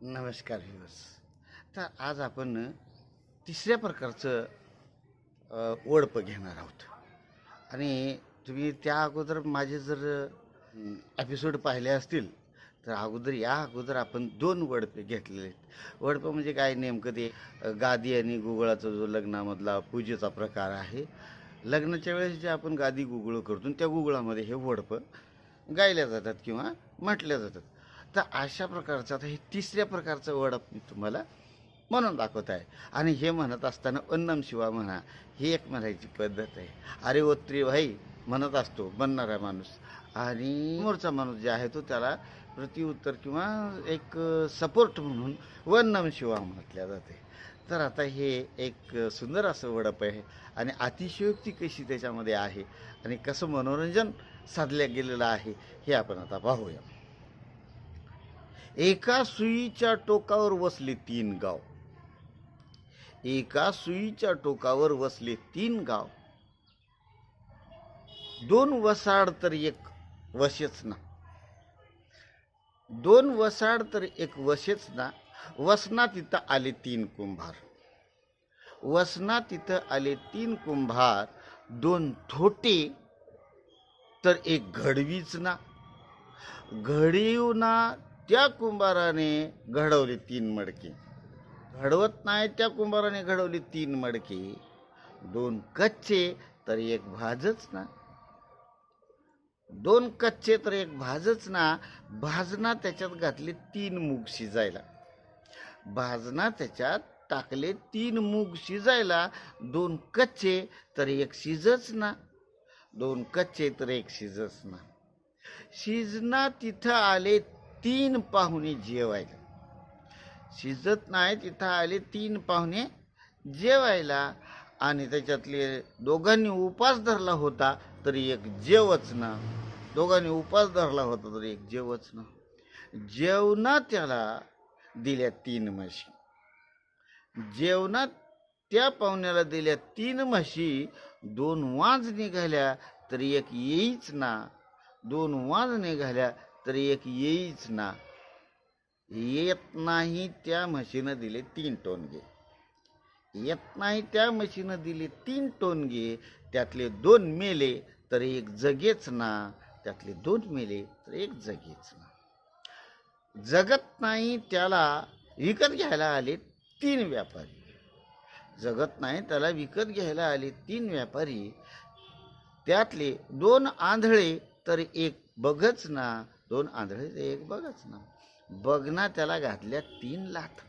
नमस्कार व्ह्यूअर्स. तर आज आपण तिसऱ्या प्रकारचं वडपं घेणार आहोत. आणि तुम्ही त्या अगोदर माझे जर एपिसोड पाहिले असतील तर या अगोदर आपण 2 वडपे घेतलेले आहेत. वडपं म्हणजे काय नेमकं ते गादी आणि गुगळाचा जो लग्नामधला पूजेचा प्रकार आहे. लग्नाच्या वेळेस जे आपण गादी गुगळ करतो त्या गुगळामध्ये हे वडपं गायल्या जातात किंवा म्हटल्या जातात. तर अशा प्रकारचं आता हे तिसऱ्या प्रकारचं वडप मी तुम्हाला म्हणून दाखवत आहे. आणि हे म्हणत असताना अन्नम शिवा म्हणा ही एक म्हणायची पद्धत आहे. अरे ओत्री भाई म्हणत असतो बनणारा माणूस, आणि समोरचा माणूस जे आहे तो त्याला प्रत्युत्तर किंवा एक सपोर्ट म्हणून वन्नम शिवा म्हटल्या जाते. तर आता हे एक सुंदर असं वडप आहे आणि अतिशयोक्ती कशी त्याच्यामध्ये आहे आणि कसं मनोरंजन साधल्या गेलेलं आहे हे आपण आता पाहूया. एका सुईच्या टोकावर वसले 3 गाव. एका सुईच्या टोकावर वसले 3 गाव. 2 वसाड तर एक वशेच ना. 2 वसाड तर एक वशेच ना. वसना तिथं आले 3 कुंभार. वसना तिथं आले 3 कुंभार. 2 थोटे तर एक घडवीच ना. घडीव ना त्या कुंभाराने घडवले 3 मडके. घडवत नाही त्या कुंभाराने घडवले 3 मडके. 2 कच्चे तर एक भाजच ना. 2 कच्चे तर एक भाजच ना. भाजना त्याच्यात घातले 3 मूग शिजायला. भाजना त्याच्यात टाकले 3 मूग शिजायला. 2 कच्चे तर एक शिजच ना. 2 कच्चे तर एक शिजच ना. शिजना तिथं आले 3 पाहुणे जेवायला. शिजत नाही तिथं आले 3 पाहुणे जेवायला. आणि त्याच्यातले दोघांनी उपास धरला होता तरी एक जेवच ना. दोघांनी उपास धरला होता तरी एक जेवच ना. जेवणात त्याला दिल्या 3 म्हशी. जेवणात त्या पाहुण्याला दिल्या 3 म्हशी. 2 वाज निघाल्या तरी एक येईच ना. 2 वाज निघाल्या तरी एक येईच ना. येत नाही त्या म्हशीनं दिले 3 टोनगे. येत नाही त्या म्हशीनं दिले 3 टोनगे. त्यातले 2 मेले तर एक जगेच ना. त्यातले 2 मेले तर एक जगेच ना. जगत नाही त्याला विकत घ्यायला आले 3 व्यापारी. जगत नाही त्याला विकत घ्यायला आले 3 व्यापारी. त्यातले 2 आंधळे तर एक बघच ना. 2 आंधळे तर एक बघच ना. बघना त्याला घातल्या 3 लाथा.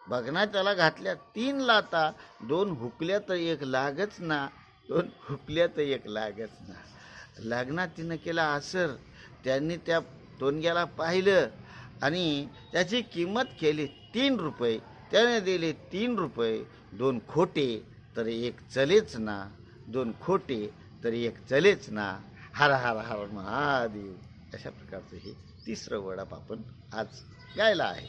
बघना त्याला घातल्या 3 लाथा. 2 हुकल्या तर एक लागच ना. 2 हुकल्या तर एक लागच ना. लग्नात तिनं केला असर. त्यांनी त्या टोनग्याला पाहिलं आणि त्याची किंमत केली 3 रुपये. त्याने दिले 3 रुपये. 2 खोटे तर एक चलेच ना. 2 खोटे तर एक चलेच ना. हर हर हर महादेव. अशा प्रकारचं हे तिसरं वडप आपण आज गायला आहे.